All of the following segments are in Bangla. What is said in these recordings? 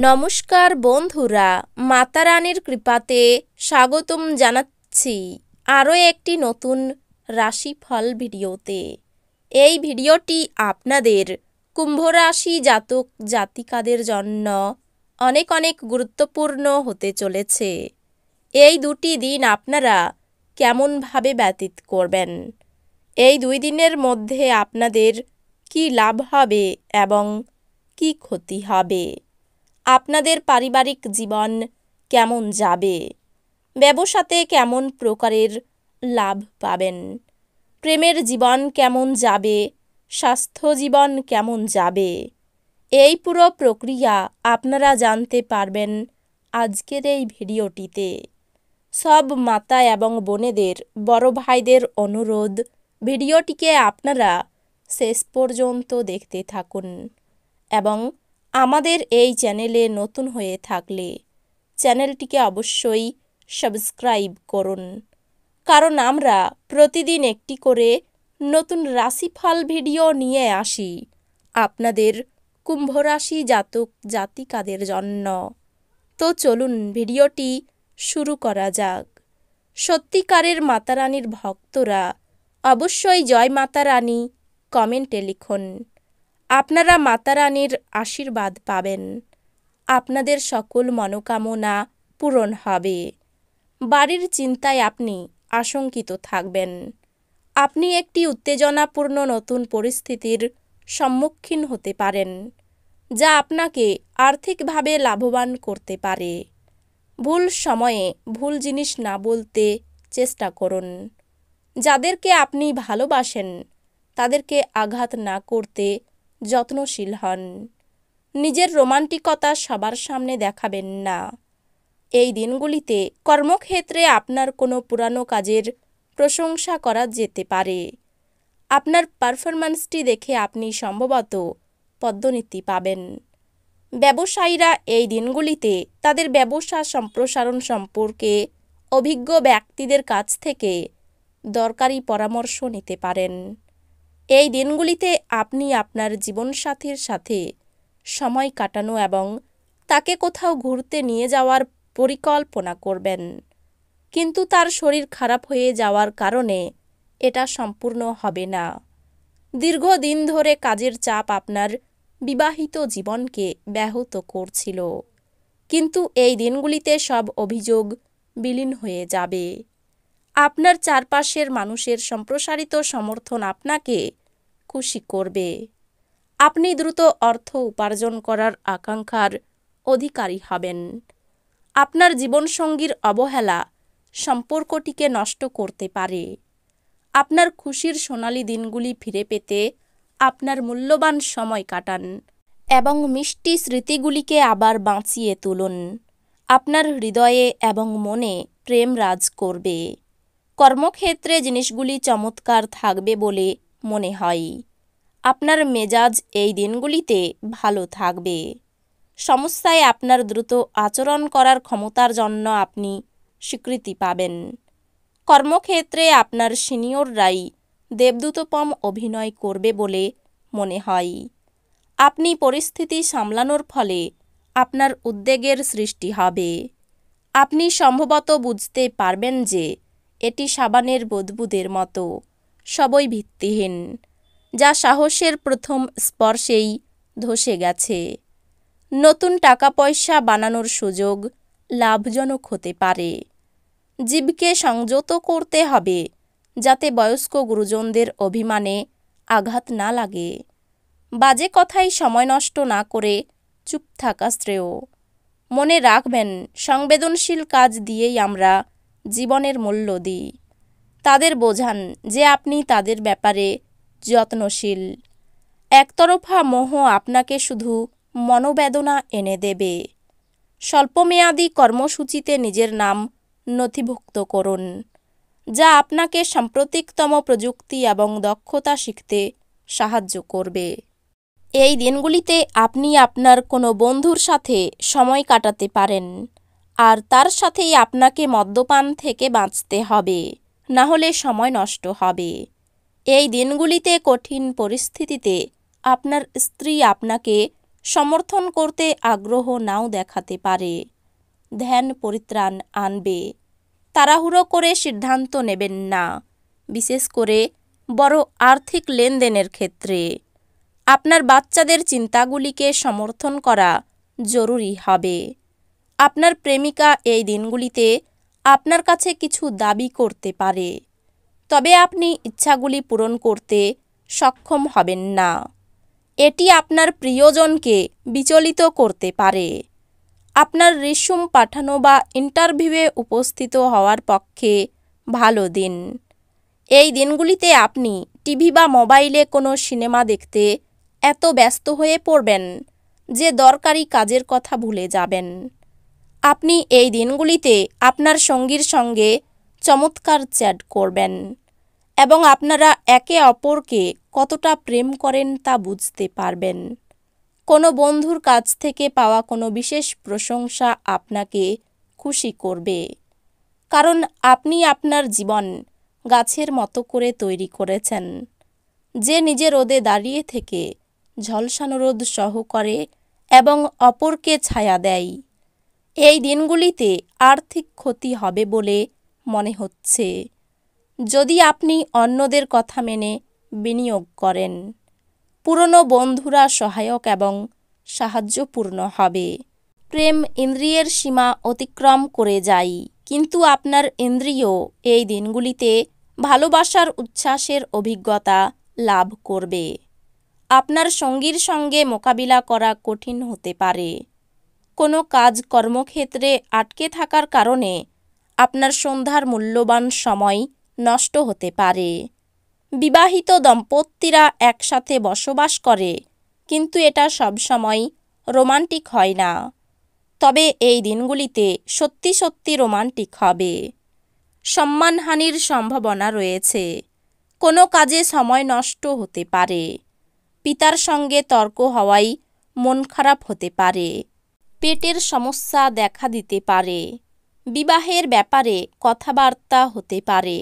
নমস্কার বন্ধুরা, মাতা রানীর কৃপাতে স্বাগতম জানাচ্ছি আরও একটি নতুন রাশিফল ভিডিওতে। এই ভিডিওটি আপনাদের কুম্ভ রাশি জাতক জাতিকাদের জন্য অনেক অনেক গুরুত্বপূর্ণ হতে চলেছে। এই দুটি দিন আপনারা কেমনভাবে ব্যতীত করবেন, এই 2 দিনের মধ্যে আপনাদের কি লাভ হবে এবং কি ক্ষতি হবে, আপনাদের পারিবারিক জীবন কেমন যাবে, ব্যবসাতে কেমন প্রকারের লাভ পাবেন, প্রেমের জীবন কেমন যাবে, স্বাস্থ্য জীবন কেমন যাবে, এই পুরো প্রক্রিয়া আপনারা জানতে পারবেন আজকের এই ভিডিওটিতে। সব মাতা এবং বোনেদের, বড় ভাইদের অনুরোধ, ভিডিওটিকে আপনারা শেষ পর্যন্ত দেখতে থাকুন এবং আমাদের এই চ্যানেলে নতুন হয়ে থাকলে চ্যানেলটিকে অবশ্যই সাবস্ক্রাইব করুন, কারণ আমরা প্রতিদিন একটি করে নতুন রাশিফল ভিডিও নিয়ে আসি আপনাদের কুম্ভ রাশি জাতক জাতিকাদের জন্য। তো চলুন ভিডিওটি শুরু করা যাক। সত্যিকারের মাতা রানীর ভক্তরা অবশ্যই জয় মাতা রানী কমেন্টে লিখুন। আপনারা মাতা রানীর আশীর্বাদ পাবেন, আপনাদের সকল মনোকামনা পূরণ হবে। বাড়ির চিন্তায় আপনি আশঙ্কিত থাকবেন, আপনি একটি উত্তেজনাপূর্ণ নতুন পরিস্থিতির সম্মুখীন হতে পারেন, যা আপনাকে আর্থিকভাবে লাভবান করতে পারে। ভুল সময়ে ভুল জিনিস না বলতে চেষ্টা করুন। যাদেরকে আপনি ভালোবাসেন তাদেরকে আঘাত না করতে যত্নশীল হন। নিজের রোমান্টিকতা সবার সামনে দেখাবেন না। এই দিনগুলিতে কর্মক্ষেত্রে আপনার কোনো পুরানো কাজের প্রশংসা করা যেতে পারে। আপনার পারফরম্যান্সটি দেখে আপনি সম্ভবত পদোন্নতি পাবেন। ব্যবসায়ীরা এই দিনগুলিতে তাদের ব্যবসা সম্প্রসারণ সম্পর্কে অভিজ্ঞ ব্যক্তিদের কাছ থেকে দরকারি পরামর্শ নিতে পারেন। এই দিনগুলিতে আপনি আপনার জীবনসাথীর সাথে সময় কাটানো এবং তাকে কোথাও ঘুরতে নিয়ে যাওয়ার পরিকল্পনা করবেন, কিন্তু তার শরীর খারাপ হয়ে যাওয়ার কারণে এটা সম্পূর্ণ হবে না। দীর্ঘদিন ধরে কাজের চাপ আপনার বিবাহিত জীবনকে ব্যাহত করছিল, কিন্তু এই দিনগুলিতে সব অভিযোগ বিলীন হয়ে যাবে। আপনার চারপাশের মানুষের সম্প্রসারিত সমর্থন আপনাকে খুশি করবে। আপনি দ্রুত অর্থ উপার্জন করার আকাঙ্ক্ষার অধিকারী হবেন। আপনার জীবনসঙ্গীর অবহেলা সম্পর্কটিকে নষ্ট করতে পারে। আপনার খুশির সোনালি দিনগুলি ফিরে পেতে আপনার মূল্যবান সময় কাটান এবং মিষ্টি স্মৃতিগুলিকে আবার বাঁচিয়ে তুলুন। আপনার হৃদয়ে এবং মনে প্রেম রাজ করবে। কর্মক্ষেত্রে জিনিসগুলি চমৎকার থাকবে বলে মনে হয়। আপনার মেজাজ এই দিনগুলিতে ভালো থাকবে। সমস্যায় আপনার দ্রুত আচরণ করার ক্ষমতার জন্য আপনি স্বীকৃতি পাবেন। কর্মক্ষেত্রে আপনার সিনিয়ররাই দেবদূতোপম অভিনয় করবে বলে মনে হয়। আপনি পরিস্থিতি সামলানোর ফলে আপনার উদ্বেগের সৃষ্টি হবে। আপনি সম্ভবত বুঝতে পারবেন যে এটি সাবানের বুদবুদের মতো, সবই ভিত্তিহীন, যা সাহসের প্রথম স্পর্শেই ধসে গেছে। নতুন টাকা পয়সা বানানোর সুযোগ লাভজনক হতে পারে। জীবকে সংযত করতে হবে যাতে বয়স্ক গুরুজনদের অভিমানে আঘাত না লাগে। বাজে কথায় সময় নষ্ট না করে চুপ থাকা শ্রেয়। মনে রাখবেন, সংবেদনশীল কাজ দিয়েই আমরা জীবনের মূল্য দিই। তাদের বোঝান যে আপনি তাদের ব্যাপারে যত্নশীল। একতরফা মোহ আপনাকে শুধু মনোবেদনা এনে দেবে। স্বল্পমেয়াদী কর্মসূচিতে নিজের নাম নথিভুক্ত করুন, যা আপনাকে সাম্প্রতিকতম প্রযুক্তি এবং দক্ষতা শিখতে সাহায্য করবে। এই দিনগুলিতে আপনি আপনার কোনো বন্ধুর সাথে সময় কাটাতে পারেন, আর তার সাথেই আপনাকে মদ্যপান থেকে বাঁচতে হবে, না হলে সময় নষ্ট হবে। এই দিনগুলিতে কঠিন পরিস্থিতিতে আপনার স্ত্রী আপনাকে সমর্থন করতে আগ্রহ নাও দেখাতে পারে। ধ্যান পরিত্রাণ আনবে। তাড়াহুড়ো করে সিদ্ধান্ত নেবেন না, বিশেষ করে বড় আর্থিক লেনদেনের ক্ষেত্রে। আপনার বাচ্চাদের চিন্তাগুলিকে সমর্থন করা জরুরি হবে। আপনার প্রেমিকা এই দিনগুলিতে আপনার কাছে কিছু দাবি করতে পারে, তবে আপনি ইচ্ছাগুলি পূরণ করতে সক্ষম হবেন না। এটি আপনার প্রিয়জনকে বিচলিত করতে পারে। আপনার রিস্যুম পাঠানো বা ইন্টারভিউয়ে উপস্থিত হওয়ার পক্ষে ভালো দিন। এই দিনগুলিতে আপনি টিভি বা মোবাইলে কোনো সিনেমা দেখতে এত ব্যস্ত হয়ে পড়বেন যে দরকারি কাজের কথা ভুলে যাবেন। আপনি এই দিনগুলিতে আপনার সঙ্গীর সঙ্গে চমৎকার চ্যাট করবেন এবং আপনারা একে অপরকে কতটা প্রেম করেন তা বুঝতে পারবেন। কোনো বন্ধুর কাছ থেকে পাওয়া কোনো বিশেষ প্রশংসা আপনাকে খুশি করবে, কারণ আপনি আপনার জীবন গাছের মতো করে তৈরি করেছেন, যে নিজে রোদে দাঁড়িয়ে থেকে ঝলসানো রোদ সহ করে এবং অপরকে ছায়া দেয়। এই দিনগুলিতে আর্থিক ক্ষতি হবে বলে মনে হচ্ছে, যদি আপনি অন্যদের কথা মেনে বিনিয়োগ করেন। পুরনো বন্ধুরা সহায়ক এবং সাহায্যপূর্ণ হবে। প্রেম ইন্দ্রিয়ের সীমা অতিক্রম করে যায়, কিন্তু আপনার ইন্দ্রিয় এই দিনগুলিতে ভালোবাসার উচ্ছ্বাসের অভিজ্ঞতা লাভ করবে। আপনার সঙ্গীর সঙ্গে মোকাবিলা করা কঠিন হতে পারে। কোনো কাজ কর্মক্ষেত্রে আটকে থাকার কারণে আপনার সন্ধ্যার মূল্যবান সময় নষ্ট হতে পারে। বিবাহিত দম্পতিরা একসাথে বসবাস করে, কিন্তু এটা সবসময় রোমান্টিক হয় না। তবে এই দিনগুলিতে সত্যি সত্যি রোমান্টিক হবে। সম্মানহানির সম্ভাবনা রয়েছে। কোনো কাজে সময় নষ্ট হতে পারে। পিতার সঙ্গে তর্ক হওয়ায় মন খারাপ হতে পারে। পেটের সমস্যা দেখা দিতে পারে। বিবাহের ব্যাপারে কথাবার্তা হতে পারে।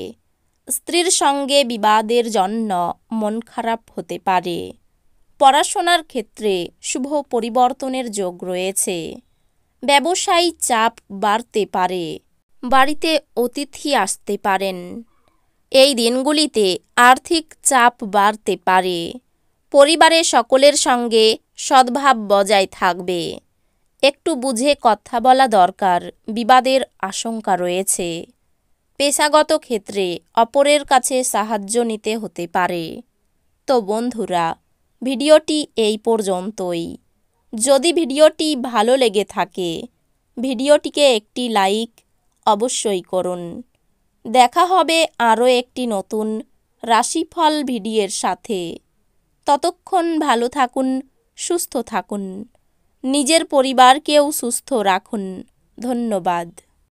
স্ত্রীর সঙ্গে বিবাদের জন্য মন খারাপ হতে পারে। পড়াশোনার ক্ষেত্রে শুভ পরিবর্তনের যোগ রয়েছে। ব্যবসায়ী চাপ বাড়তে পারে। বাড়িতে অতিথি আসতে পারেন। এই দিনগুলিতে আর্থিক চাপ বাড়তে পারে। পরিবারে সকলের সঙ্গে সদ্ভাব বজায় থাকবে। একটু বুঝে কথা বলা দরকার, বিবাদের আশঙ্কা রয়েছে। পেশাগত ক্ষেত্রে অপরের কাছে সাহায্য নিতে হতে পারে। তো বন্ধুরা, ভিডিওটি এই পর্যন্তই। যদি ভিডিওটি ভালো লেগে থাকে, ভিডিওটিকে একটি লাইক অবশ্যই করুন। দেখা হবে আরও একটি নতুন রাশিফল ভিডিওর সাথে। ততক্ষণ ভালো থাকুন, সুস্থ থাকুন, নিজের পরিবারকেও সুস্থ রাখুন। ধন্যবাদ।